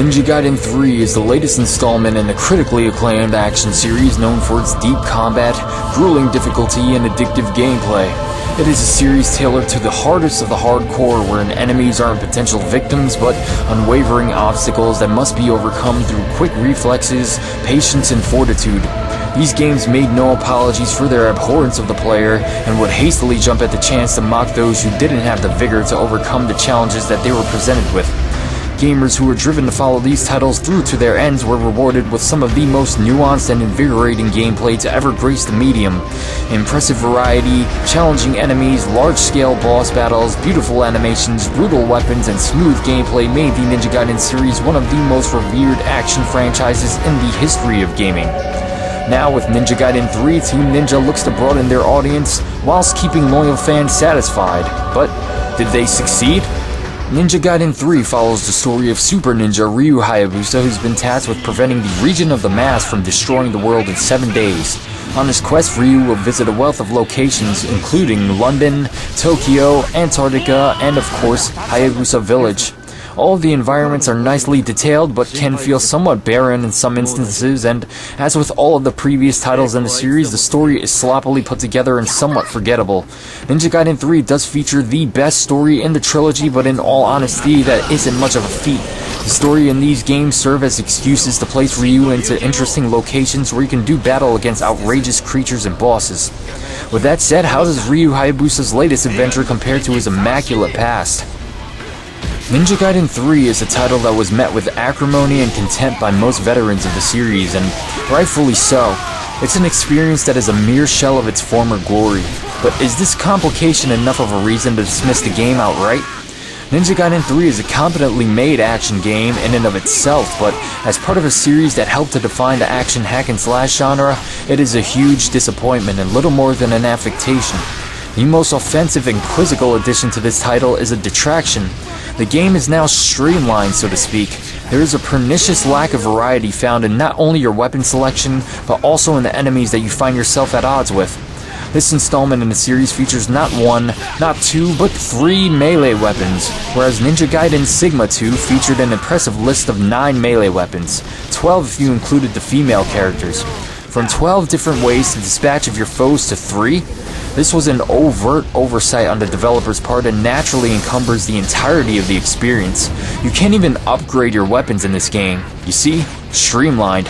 Ninja Gaiden 3 is the latest installment in a critically acclaimed action series known for its deep combat, grueling difficulty, and addictive gameplay. It is a series tailored to the hardest of the hardcore, wherein enemies aren't potential victims but unwavering obstacles that must be overcome through quick reflexes, patience, and fortitude. These games made no apologies for their abhorrence of the player and would hastily jump at the chance to mock those who didn't have the vigor to overcome the challenges that they were presented with. Gamers who were driven to follow these titles through to their ends were rewarded with some of the most nuanced and invigorating gameplay to ever grace the medium. Impressive variety, challenging enemies, large-scale boss battles, beautiful animations, brutal weapons, and smooth gameplay made the Ninja Gaiden series one of the most revered action franchises in the history of gaming. Now with Ninja Gaiden 3, Team Ninja looks to broaden their audience whilst keeping loyal fans satisfied. But did they succeed? Ninja Gaiden 3 follows the story of Super Ninja Ryu Hayabusa, who's been tasked with preventing the region of the Mask from destroying the world in 7 days. On his quest, Ryu will visit a wealth of locations including London, Tokyo, Antarctica, and of course, Hayabusa Village. All of the environments are nicely detailed, but can feel somewhat barren in some instances, and as with all of the previous titles in the series, the story is sloppily put together and somewhat forgettable. Ninja Gaiden 3 does feature the best story in the trilogy, but in all honesty, that isn't much of a feat. The story in these games serve as excuses to place Ryu into interesting locations where he can do battle against outrageous creatures and bosses. With that said, how does Ryu Hayabusa's latest adventure compare to his immaculate past? Ninja Gaiden 3 is a title that was met with acrimony and contempt by most veterans of the series, and rightfully so. It's an experience that is a mere shell of its former glory. But is this complication enough of a reason to dismiss the game outright? Ninja Gaiden 3 is a competently made action game in and of itself, but as part of a series that helped to define the action hack-and-slash genre, it is a huge disappointment and little more than an affectation. The most offensive and quizzical addition to this title is a detraction. The game is now streamlined, so to speak. There is a pernicious lack of variety found in not only your weapon selection, but also in the enemies that you find yourself at odds with. This installment in the series features not one, not two, but 3 melee weapons, whereas Ninja Gaiden Sigma 2 featured an impressive list of 9 melee weapons, 12 if you included the female characters. From 12 different ways to dispatch of your foes to 3? This was an overt oversight on the developer's part and naturally encumbers the entirety of the experience. You can't even upgrade your weapons in this game. You see? Streamlined.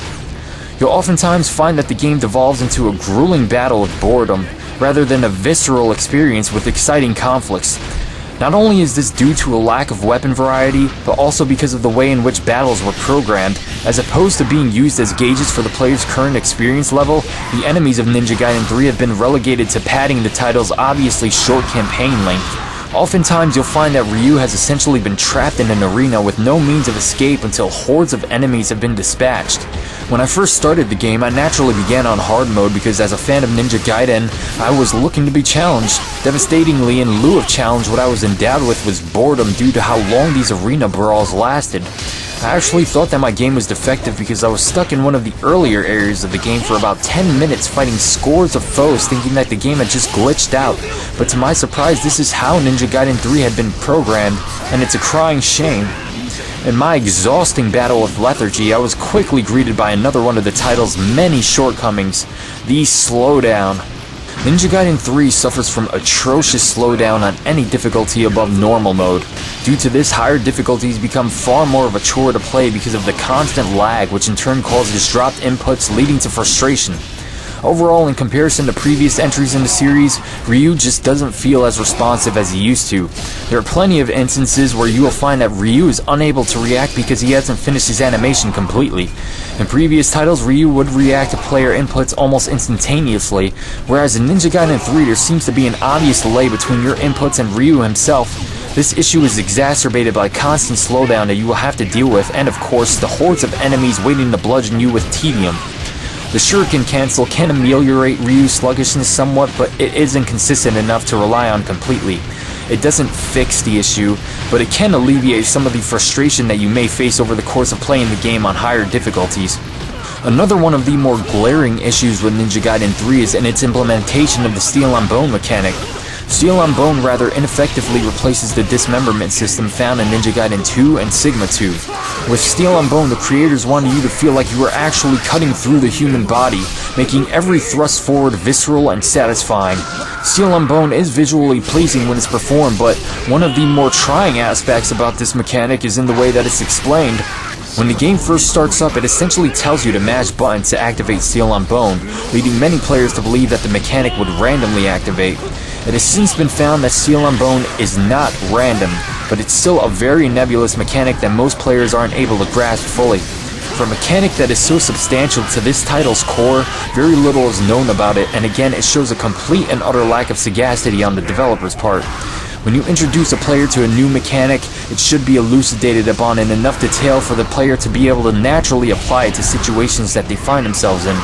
You'll oftentimes find that the game devolves into a grueling battle of boredom, rather than a visceral experience with exciting conflicts. Not only is this due to a lack of weapon variety, but also because of the way in which battles were programmed. As opposed to being used as gauges for the player's current experience level, the enemies of Ninja Gaiden 3 have been relegated to padding the title's obviously short campaign length. Oftentimes you'll find that Ryu has essentially been trapped in an arena with no means of escape until hordes of enemies have been dispatched. When I first started the game, I naturally began on hard mode because as a fan of Ninja Gaiden, I was looking to be challenged. Devastatingly, in lieu of challenge, what I was endowed with was boredom due to how long these arena brawls lasted. I actually thought that my game was defective because I was stuck in one of the earlier areas of the game for about 10 minutes fighting scores of foes, thinking that the game had just glitched out. But to my surprise, this is how Ninja Gaiden 3 had been programmed, and it's a crying shame. In my exhausting battle with lethargy, I was quickly greeted by another one of the title's many shortcomings, the slowdown. Ninja Gaiden 3 suffers from atrocious slowdown on any difficulty above normal mode. Due to this, higher difficulties become far more of a chore to play because of the constant lag, which in turn causes dropped inputs leading to frustration. Overall, in comparison to previous entries in the series, Ryu just doesn't feel as responsive as he used to. There are plenty of instances where you will find that Ryu is unable to react because he hasn't finished his animation completely. In previous titles, Ryu would react to player inputs almost instantaneously, whereas in Ninja Gaiden 3 there seems to be an obvious delay between your inputs and Ryu himself. This issue is exacerbated by constant slowdown that you will have to deal with, and of course, the hordes of enemies waiting to bludgeon you with tedium. The shuriken cancel can ameliorate Ryu's sluggishness somewhat, but it isn't consistent enough to rely on completely. It doesn't fix the issue, but it can alleviate some of the frustration that you may face over the course of playing the game on higher difficulties. Another one of the more glaring issues with Ninja Gaiden 3 is in its implementation of the Steel on Bone mechanic. Steel on Bone rather ineffectively replaces the dismemberment system found in Ninja Gaiden 2 and Sigma 2. With Steel on Bone, the creators wanted you to feel like you were actually cutting through the human body, making every thrust forward visceral and satisfying. Steel on Bone is visually pleasing when it's performed, but one of the more trying aspects about this mechanic is in the way that it's explained. When the game first starts up, it essentially tells you to mash buttons to activate Steel on Bone, leading many players to believe that the mechanic would randomly activate. It has since been found that Steel on Bone is not random, but it's still a very nebulous mechanic that most players aren't able to grasp fully. For a mechanic that is so substantial to this title's core, very little is known about it, and again, it shows a complete and utter lack of sagacity on the developer's part. When you introduce a player to a new mechanic, it should be elucidated upon in enough detail for the player to be able to naturally apply it to situations that they find themselves in.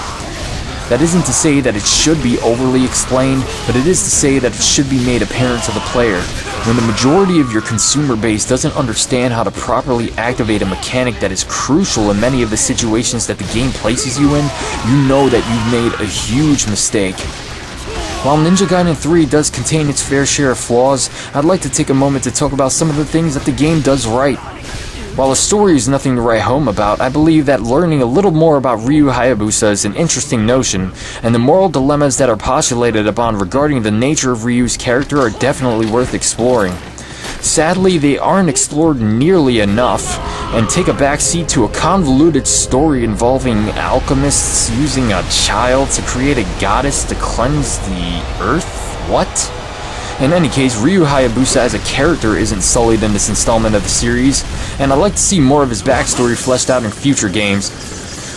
That isn't to say that it should be overly explained, but it is to say that it should be made apparent to the player. When the majority of your consumer base doesn't understand how to properly activate a mechanic that is crucial in many of the situations that the game places you in, you know that you've made a huge mistake. While Ninja Gaiden 3 does contain its fair share of flaws, I'd like to take a moment to talk about some of the things that the game does right. While the story is nothing to write home about, I believe that learning a little more about Ryu Hayabusa is an interesting notion, and the moral dilemmas that are postulated upon regarding the nature of Ryu's character are definitely worth exploring. Sadly, they aren't explored nearly enough, and take a backseat to a convoluted story involving alchemists using a child to create a goddess to cleanse the earth? What? In any case, Ryu Hayabusa as a character isn't sullied in this installment of the series, and I'd like to see more of his backstory fleshed out in future games.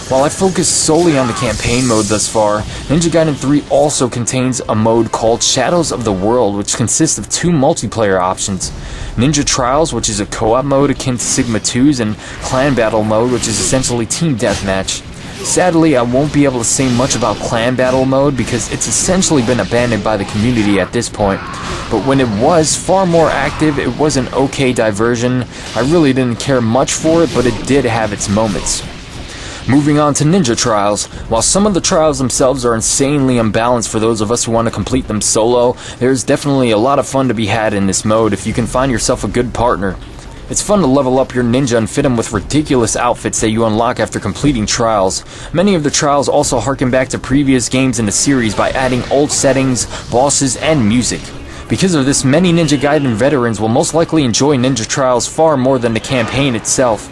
While I focused solely on the campaign mode thus far, Ninja Gaiden 3 also contains a mode called Shadows of the World, which consists of 2 multiplayer options. Ninja Trials, which is a co-op mode akin to Sigma 2's, and Clan Battle mode, which is essentially Team Deathmatch. Sadly, I won't be able to say much about Clan Battle mode because it's essentially been abandoned by the community at this point. But when it was far more active, it was an okay diversion. I really didn't care much for it, but it did have its moments. Moving on to Ninja Trials. While some of the trials themselves are insanely unbalanced for those of us who want to complete them solo, there's definitely a lot of fun to be had in this mode if you can find yourself a good partner. It's fun to level up your ninja and fit him with ridiculous outfits that you unlock after completing trials. Many of the trials also harken back to previous games in the series by adding old settings, bosses, and music. Because of this, many Ninja Gaiden veterans will most likely enjoy Ninja Trials far more than the campaign itself.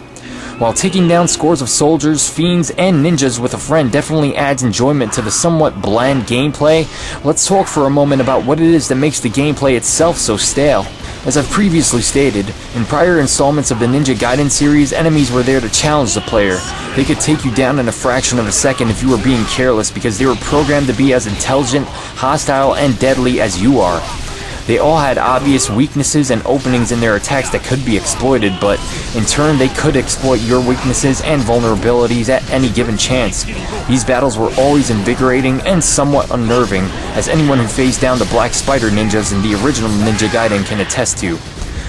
While taking down scores of soldiers, fiends, and ninjas with a friend definitely adds enjoyment to the somewhat bland gameplay, let's talk for a moment about what it is that makes the gameplay itself so stale. As I've previously stated, in prior installments of the Ninja Gaiden series, enemies were there to challenge the player. They could take you down in a fraction of a second if you were being careless because they were programmed to be as intelligent, hostile, and deadly as you are. They all had obvious weaknesses and openings in their attacks that could be exploited, but in turn they could exploit your weaknesses and vulnerabilities at any given chance. These battles were always invigorating and somewhat unnerving, as anyone who faced down the Black Spider ninjas in the original Ninja Gaiden can attest to.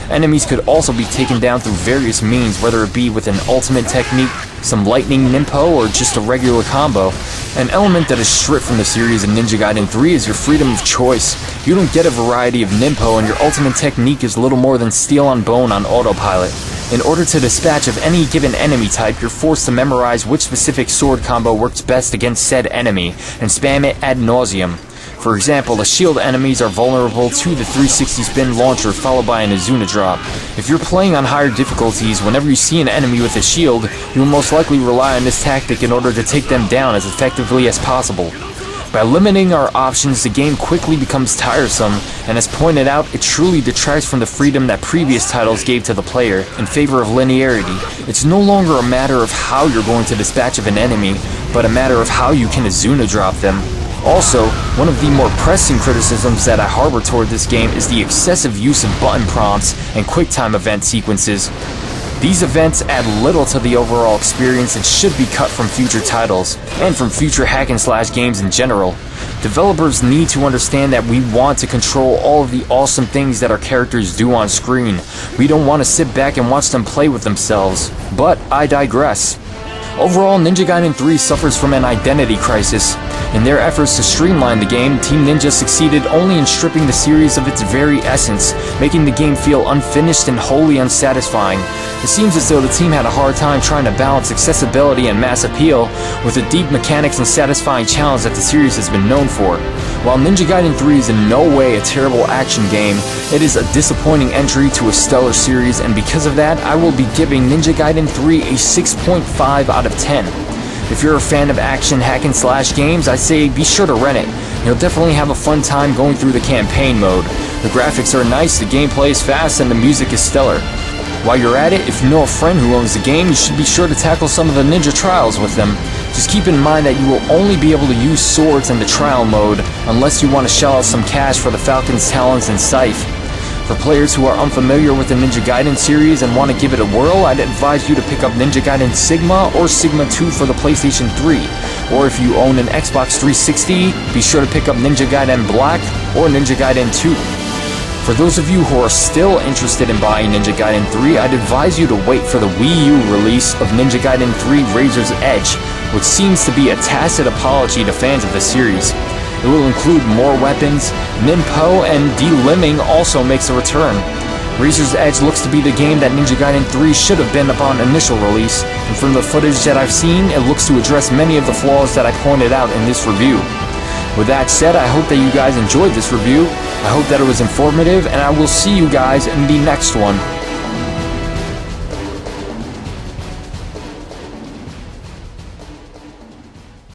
Enemies could also be taken down through various means, whether it be with an ultimate technique, some lightning ninpo, or just a regular combo. An element that is stripped from the series in Ninja Gaiden 3 is your freedom of choice. You don't get a variety of ninpo, and your ultimate technique is little more than Steel on Bone on autopilot. In order to dispatch of any given enemy type, you're forced to memorize which specific sword combo works best against said enemy, and spam it ad nauseum. For example, the shield enemies are vulnerable to the 360 spin launcher followed by an Azuna drop. If you're playing on higher difficulties, whenever you see an enemy with a shield, you will most likely rely on this tactic in order to take them down as effectively as possible. By limiting our options, the game quickly becomes tiresome, and as pointed out, it truly detracts from the freedom that previous titles gave to the player in favor of linearity. It's no longer a matter of how you're going to dispatch of an enemy, but a matter of how you can Azuna drop them. Also, one of the more pressing criticisms that I harbor toward this game is the excessive use of button prompts and QuickTime event sequences. These events add little to the overall experience and should be cut from future titles, and from future hack-and-slash games in general. Developers need to understand that we want to control all of the awesome things that our characters do on screen. We don't want to sit back and watch them play with themselves. But I digress. Overall, Ninja Gaiden 3 suffers from an identity crisis. In their efforts to streamline the game, Team Ninja succeeded only in stripping the series of its very essence, making the game feel unfinished and wholly unsatisfying. It seems as though the team had a hard time trying to balance accessibility and mass appeal with the deep mechanics and satisfying challenge that the series has been known for. While Ninja Gaiden 3 is in no way a terrible action game, it is a disappointing entry to a stellar series, and because of that, I will be giving Ninja Gaiden 3 a 6.5 out of 10. If you're a fan of action hack and slash games, I say be sure to rent it. You'll definitely have a fun time going through the campaign mode. The graphics are nice, the gameplay is fast, and the music is stellar. While you're at it, if you know a friend who owns the game, you should be sure to tackle some of the ninja trials with them. Just keep in mind that you will only be able to use swords in the trial mode unless you want to shell out some cash for the Falcon's Talons and Scythe. For players who are unfamiliar with the Ninja Gaiden series and want to give it a whirl, I'd advise you to pick up Ninja Gaiden Sigma or Sigma 2 for the PlayStation 3. Or if you own an Xbox 360, be sure to pick up Ninja Gaiden Black or Ninja Gaiden 2. For those of you who are still interested in buying Ninja Gaiden 3, I'd advise you to wait for the Wii U release of Ninja Gaiden 3 Razor's Edge, which seems to be a tacit apology to fans of the series. It will include more weapons, Ninpo, and delimbing also makes a return. Razor's Edge looks to be the game that Ninja Gaiden 3 should have been upon initial release, and from the footage that I've seen, it looks to address many of the flaws that I pointed out in this review. With that said, I hope that you guys enjoyed this review. I hope that it was informative, and I will see you guys in the next one.